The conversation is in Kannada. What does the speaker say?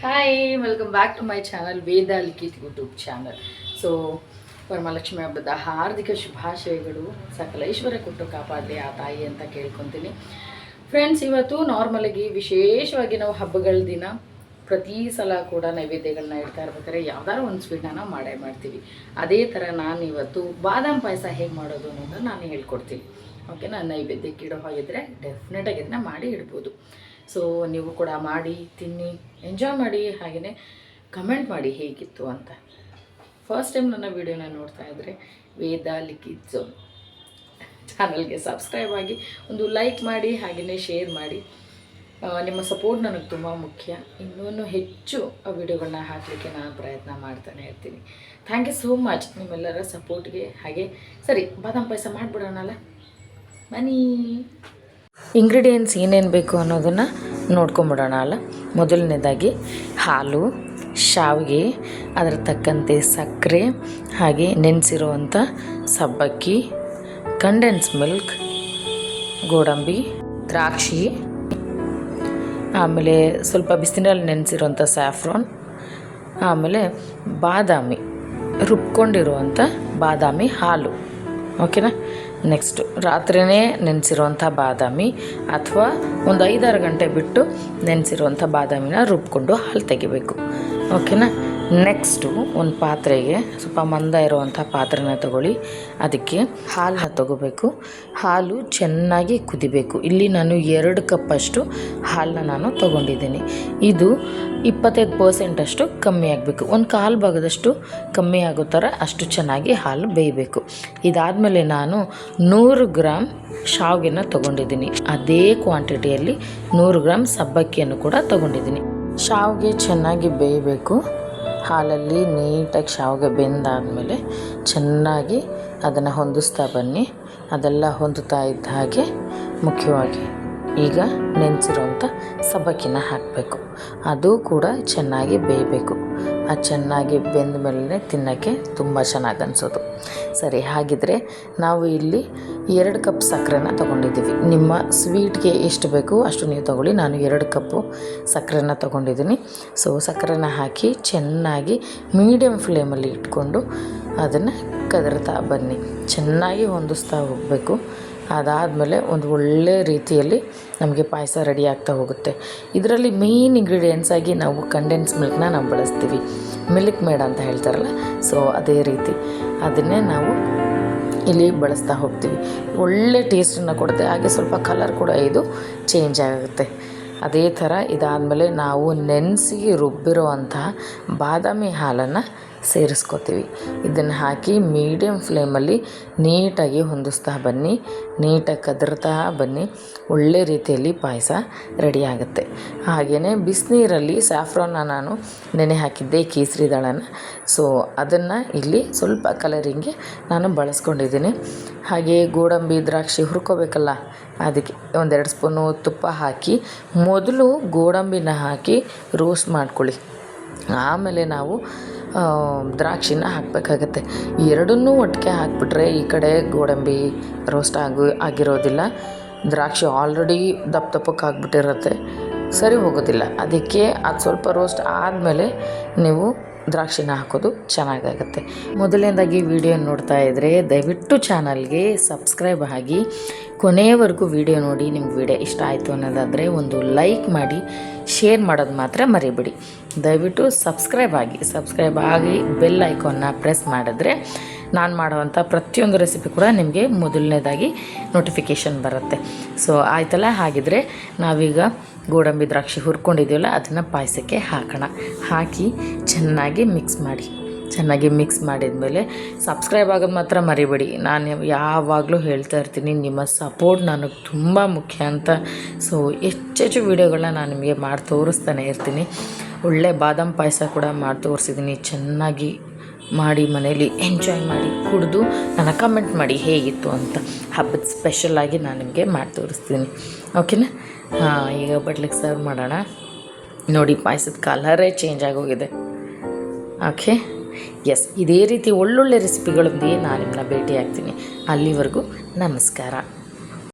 Hi welcome back to my channel Veda Likhith YouTube channel. So Varamahalakshmi ಹಬ್ಬದ ಹಾರ್ದಿಕ ಶುಭಾಶಯಗಳು. ಸಕಲ ಐಶ್ವರ್ಯ ಕೊಟ್ಟು ಕಾಪಾಡಲಿ ಆ ತಾಯಿ ಅಂತ ಕೇಳ್ಕೊತೀನಿ. ಫ್ರೆಂಡ್ಸ್, ಇವತ್ತು ನಾರ್ಮಲಾಗಿ ವಿಶೇಷವಾಗಿ ನಾವು ಹಬ್ಬಗಳ ದಿನ ಪ್ರತಿ ಸಲ ಕೂಡ ನೈವೇದ್ಯಗಳನ್ನ ಇಡ್ತಾ ಇರ್ಬೇಕಾದ್ರೆ ಯಾವ್ದಾದ್ರು ಒಂದು ಸ್ವೀಟ್ನ ನಾವು ಮಾಡೇ ಮಾಡ್ತೀವಿ. ಅದೇ ಥರ ನಾನು ಇವತ್ತು ಬಾದಾಮ್ ಪಾಯಸ ಹೇಗೆ ಮಾಡೋದು ಅನ್ನೋದನ್ನು ನಾನು ಹೇಳ್ಕೊಡ್ತೀನಿ. ಓಕೆನಾ? ನೈವೇದ್ಯಕ್ಕೆ ಇಡೋ ಹಾಗಿದ್ರೆ ಡೆಫಿನೆಟಾಗಿ ಇದನ್ನ ಮಾಡಿ ಇಡ್ಬೋದು. ಸೊ ನೀವು ಕೂಡ ಮಾಡಿ ತಿನ್ನಿ, ಎಂಜಾಯ್ ಮಾಡಿ, ಹಾಗೆಯೇ ಕಮೆಂಟ್ ಮಾಡಿ ಹೇಗಿತ್ತು ಅಂತ. ಫಸ್ಟ್ ಟೈಮ್ ನನ್ನ ವೀಡಿಯೋನ ನೋಡ್ತಾ ಇದ್ದರೆ ವೇದ ಲಿಖಿತ್ ಝೋನ್ ಚಾನಲ್ಗೆ ಸಬ್ಸ್ಕ್ರೈಬ್ ಆಗಿ ಒಂದು ಲೈಕ್ ಮಾಡಿ, ಹಾಗೆಯೇ ಶೇರ್ ಮಾಡಿ. ನಿಮ್ಮ ಸಪೋರ್ಟ್ ನನಗೆ ತುಂಬ ಮುಖ್ಯ. ಇನ್ನೂ ಹೆಚ್ಚು ವಿಡಿಯೋಗಳನ್ನ ಹಾಕಲಿಕ್ಕೆ ನಾನು ಪ್ರಯತ್ನ ಮಾಡ್ತಾನೆ ಇರ್ತೀನಿ. ಥ್ಯಾಂಕ್ ಯು ಸೋ ಮಚ್ ನಿಮ್ಮೆಲ್ಲರ ಸಪೋರ್ಟ್ಗೆ. ಹಾಗೆ ಸರಿ, ಬಾದಾಮ್ ಪಾಯಸ ಮಾಡಿಬಿಡೋಣಲ್ಲ, ಬನ್ನಿ. ಇಂಗ್ರೀಡಿಯೆಂಟ್ಸ್ ಏನೇನು ಬೇಕು ಅನ್ನೋದನ್ನು ನೋಡ್ಕೊಂಬಿಡೋಣ ಅಲ್ಲ. ಮೊದಲನೇದಾಗಿ ಹಾಲು, ಶಾವಿಗೆ, ಅದರ ತಕ್ಕಂತೆ ಸಕ್ಕರೆ, ಹಾಗೆ ನೆನೆಸಿರುವಂಥ ಸಬ್ಬಕ್ಕಿ, ಕಂಡೆನ್ಸ್ ಮಿಲ್ಕ್, ಗೋಡಂಬಿ, ದ್ರಾಕ್ಷಿ, ಆಮೇಲೆ ಸ್ವಲ್ಪ ಬಿಸಿನಲ್ಲಿ ನೆನೆಸಿರುವಂಥ ಸ್ಯಾಫ್ರಾನ್, ಆಮೇಲೆ ಬಾದಾಮಿ, ರುಬ್ಕೊಂಡಿರುವಂಥ ಬಾದಾಮಿ ಹಾಲು. ಓಕೆನಾ? ನೆಕ್ಸ್ಟು ರಾತ್ರಿಯೇ ನೆನೆಸಿರುವಂಥ ಬಾದಾಮಿ ಅಥವಾ ಒಂದು 5-6 ಗಂಟೆ ಬಿಟ್ಟು ನೆನೆಸಿರುವಂಥ ಬಾದಾಮಿನ ರುಬ್ಕೊಂಡು ಹಾಲು ತೆಗಿಬೇಕು. ಓಕೆನಾ? ನೆಕ್ಸ್ಟು ಒಂದು ಪಾತ್ರೆಗೆ ಸ್ವಲ್ಪ ಮಂದ ಇರುವಂಥ ಪಾತ್ರೆನ ತಗೊಳ್ಳಿ. ಅದಕ್ಕೆ ಹಾಲನ್ನ ತಗೋಬೇಕು. ಹಾಲು ಚೆನ್ನಾಗಿ ಕುದಿಬೇಕು. ಇಲ್ಲಿ ನಾನು 2 ಕಪ್ಪಷ್ಟು ಹಾಲನ್ನ ನಾನು ತೊಗೊಂಡಿದ್ದೀನಿ. ಇದು 25% ಅಷ್ಟು ಕಮ್ಮಿ ಆಗಬೇಕು. ಒಂದು 1/4 ಭಾಗದಷ್ಟು ಕಮ್ಮಿ ಆಗೋ ಥರ ಅಷ್ಟು ಚೆನ್ನಾಗಿ ಹಾಲು ಬೇಯಬೇಕು. ಇದಾದಮೇಲೆ ನಾನು 100 ಗ್ರಾಮ್ ಶಾವಿಗೆನ ತೊಗೊಂಡಿದ್ದೀನಿ. ಅದೇ ಕ್ವಾಂಟಿಟಿಯಲ್ಲಿ 100 ಗ್ರಾಮ್ ಸಬ್ಬಕ್ಕಿಯನ್ನು ಕೂಡ ತೊಗೊಂಡಿದ್ದೀನಿ. ಶಾವಿಗೆ ಚೆನ್ನಾಗಿ ಬೇಯಬೇಕು. ಹಾಲಲ್ಲಿ ನೀಟಾಗಿ ಶಾವಿಗೆ ಬೆಂದಾದಮೇಲೆ ಚೆನ್ನಾಗಿ ಅದನ್ನು ಹೊಂದಿಸ್ತಾ ಬನ್ನಿ. ಅದೆಲ್ಲ ಹೊಂದುತ್ತಾ ಇದ್ದ ಹಾಗೆ ಮುಖ್ಯವಾಗಿ ಈಗ ನೆನೆಸಿರುವಂಥ ಸಬ್ಬಕ್ಕಿನ ಹಾಕಬೇಕು. ಅದು ಕೂಡ ಚೆನ್ನಾಗಿ ಬೇಯಬೇಕು. ಅದು ಚೆನ್ನಾಗಿ ಬೆಂದ ಮೇಲೆ ತಿನ್ನೋಕ್ಕೆ ತುಂಬ ಚೆನ್ನಾಗಿ ಅನಿಸೋದು. ಸರಿ, ಹಾಗಿದ್ರೆ ನಾವು ಇಲ್ಲಿ 2 ಕಪ್ ಸಕ್ಕರೆನ ತೊಗೊಂಡಿದ್ದೀವಿ. ನಿಮ್ಮ ಸ್ವೀಟ್ಗೆ ಎಷ್ಟು ಬೇಕು ಅಷ್ಟು ನೀವು ತೊಗೊಳ್ಳಿ. ನಾನು 2 ಕಪ್ಪು ಸಕ್ಕರೆನ ತೊಗೊಂಡಿದ್ದೀನಿ. ಸೊ ಸಕ್ಕರೆನ ಹಾಕಿ ಚೆನ್ನಾಗಿ ಮೀಡಿಯಮ್ ಫ್ಲೇಮಲ್ಲಿ ಇಟ್ಕೊಂಡು ಅದನ್ನು ಕದರ್ತಾ ಬನ್ನಿ. ಚೆನ್ನಾಗಿ ಹೊಂದಿಸ್ತಾ ಹೋಗಬೇಕು. ಅದಾದಮೇಲೆ ಒಂದು ಒಳ್ಳೆ ರೀತಿಯಲ್ಲಿ ನಮಗೆ ಪಾಯಸ ರೆಡಿ ಆಗ್ತಾ ಹೋಗುತ್ತೆ. ಇದರಲ್ಲಿ ಮೇಯ್ನ್ ಇಂಗ್ರೀಡಿಯೆಂಟ್ಸ್ ಆಗಿ ನಾವು ಕಂಡೆನ್ಸ್ ಮಿಲ್ಕ್ನ ನಾವು ಬಳಸ್ತೀವಿ. ಮಿಲ್ಕ್ ಮೇಡ್ ಅಂತ ಹೇಳ್ತಾರಲ್ಲ, ಸೊ ಅದೇ ರೀತಿ ಅದನ್ನೇ ನಾವು ಇಲ್ಲಿ ಬಳಸ್ತಾ ಹೋಗ್ತೀವಿ. ಒಳ್ಳೆ ಟೇಸ್ಟನ್ನು ಕೊಡುತ್ತೆ. ಹಾಗೆ ಸ್ವಲ್ಪ ಕಲರ್ ಕೂಡ ಇದು ಚೇಂಜ್ ಆಗುತ್ತೆ. ಅದೇ ಥರ ಇದಾದಮೇಲೆ ನಾವು ನೆನೆಸಿ ರುಬ್ಬಿರುವಂತಹ ಬಾದಾಮಿ ಹಾಲನ್ನು ಸೇರಿಸ್ಕೋತೀವಿ. ಇದನ್ನು ಹಾಕಿ ಮೀಡಿಯಮ್ ಫ್ಲೇಮಲ್ಲಿ ನೀಟಾಗಿ ಹೊಂದಿಸ್ತಾ ಬನ್ನಿ, ನೀಟಾಗಿ ಕದರ್ತಾ ಬನ್ನಿ. ಒಳ್ಳೆ ರೀತಿಯಲ್ಲಿ ಪಾಯಸ ರೆಡಿ ಆಗುತ್ತೆ. ಹಾಗೆಯೇ ಬಿಸಿನೀರಲ್ಲಿ ಸ್ಯಾಫ್ರಾನ್ನ ನಾನು ನೆನೆ ಹಾಕಿದ್ದೆ, ಕೇಸರಿ ದಳನ. ಸೊ ಅದನ್ನು ಇಲ್ಲಿ ಸ್ವಲ್ಪ ಕಲರಿಂಗ್ಗೆ ನಾನು ಬಳಸ್ಕೊಂಡಿದ್ದೀನಿ. ಹಾಗೆ ಗೋಡಂಬಿ, ದ್ರಾಕ್ಷಿ ಹುರ್ಕೋಬೇಕಲ್ಲ, ಅದಕ್ಕೆ 1-2 ಸ್ಪೂನು ತುಪ್ಪ ಹಾಕಿ ಮೊದಲು ಗೋಡಂಬಿನ ಹಾಕಿ ರೋಸ್ಟ್ ಮಾಡ್ಕೊಳ್ಳಿ. ಆಮೇಲೆ ನಾವು ದ್ರಾಕ್ಷಿನ ಹಾಕಬೇಕಾಗತ್ತೆ. ಎರಡನ್ನೂ ಒಟ್ಟಿಗೆ ಹಾಕಿಬಿಟ್ರೆ ಈ ಕಡೆ ಗೋಡಂಬಿ ರೋಸ್ಟ್ ಆಗಿರೋದಿಲ್ಲ, ದ್ರಾಕ್ಷಿ ಆಲ್ರೆಡಿ ದಪ್ಪಕ್ಕೆ ಆಗಿಬಿಟ್ಟಿರುತ್ತೆ, ಸರಿ ಹೋಗೋದಿಲ್ಲ. ಅದಕ್ಕೆ ಅದು ಸ್ವಲ್ಪ ರೋಸ್ಟ್ ಆದಮೇಲೆ ನೀವು ದ್ರಾಕ್ಷಿನ ಹಾಕೋದು ಚೆನ್ನಾಗಾಗುತ್ತೆ. ಮೊದಲನೇದಾಗಿ ವಿಡಿಯೋ ನೋಡ್ತಾ ಇದ್ದರೆ ದಯವಿಟ್ಟು ಚಾನಲ್ಗೆ ಸಬ್ಸ್ಕ್ರೈಬ್ ಆಗಿ ಕೊನೆಯವರೆಗೂ ವಿಡಿಯೋ ನೋಡಿ. ನಿಮ್ಗೆ ವಿಡಿಯೋ ಇಷ್ಟ ಆಯಿತು ಅನ್ನೋದಾದರೆ ಒಂದು ಲೈಕ್ ಮಾಡಿ, ಶೇರ್ ಮಾಡೋದು ಮಾತ್ರ ಮರಿಬೇಡಿ. ದಯವಿಟ್ಟು ಸಬ್ಸ್ಕ್ರೈಬ್ ಆಗಿ ಬೆಲ್ ಐಕಾನ್ನ ಪ್ರೆಸ್ ಮಾಡಿದ್ರೆ ನಾನು ಮಾಡೋವಂಥ ಪ್ರತಿಯೊಂದು ರೆಸಿಪಿ ಕೂಡ ನಿಮಗೆ ಮೊದಲನೇದಾಗಿ ನೋಟಿಫಿಕೇಷನ್ ಬರುತ್ತೆ. ಸೊ ಆಯ್ತಲ್ಲ, ಹಾಗಿದ್ರೆ ನಾವೀಗ ಗೋಡಂಬಿ ದ್ರಾಕ್ಷಿ ಹುರ್ಕೊಂಡಿದ್ದೀವಲ್ಲ ಅದನ್ನು ಪಾಯಸಕ್ಕೆ ಹಾಕೋಣ. ಹಾಕಿ ಚೆನ್ನಾಗಿ ಮಿಕ್ಸ್ ಮಾಡಿದ್ಮೇಲೆ ಸಬ್ಸ್ಕ್ರೈಬ್ ಆಗೋದು ಮಾತ್ರ ಮರಿಬೇಡಿ. ನಾನು ಯಾವಾಗಲೂ ಹೇಳ್ತಾ ಇರ್ತೀನಿ, ನಿಮ್ಮ ಸಪೋರ್ಟ್ ನನಗೆ ತುಂಬ ಮುಖ್ಯ ಅಂತ. ಸೊ ಹೆಚ್ಚೆಚ್ಚು ವೀಡಿಯೋಗಳನ್ನ ನಾನು ನಿಮಗೆ ಮಾಡಿ ತೋರಿಸ್ತಾನೆ ಇರ್ತೀನಿ. ಒಳ್ಳೆ ಬಾದಾಮ್ ಪಾಯಸ ಕೂಡ ಮಾಡಿ ತೋರಿಸಿದ್ದೀನಿ. ಚೆನ್ನಾಗಿ ಮಾಡಿ ಮನೇಲಿ ಎಂಜಾಯ್ ಮಾಡಿ, ಕುಡಿದು ನನಗೆ ಕಮೆಂಟ್ ಮಾಡಿ ಹೇಗಿತ್ತು ಅಂತ. ಹಬ್ಬದ ಸ್ಪೆಷಲಾಗಿ ನಾನು ನಿಮಗೆ ಮಾಡಿ ತೋರಿಸ್ತೀನಿ. ಓಕೆನಾ? ಈಗ ಬಟ್ಲಿಗೆ ಸರ್ವ್ ಮಾಡೋಣ. ನೋಡಿ, ಪಾಯಸದ ಕಲರೇ ಚೇಂಜ್ ಆಗೋಗಿದೆ. ಓಕೆ, ಎಸ್, ಇದೇ ರೀತಿ ಒಳ್ಳೊಳ್ಳೆ ರೆಸಿಪಿಗಳೊಂದಿಗೆ ನಾನು ನಿಮ್ಮನ್ನ ಭೇಟಿ ಆಗ್ತೀನಿ. ಅಲ್ಲಿವರೆಗೂ ನಮಸ್ಕಾರ.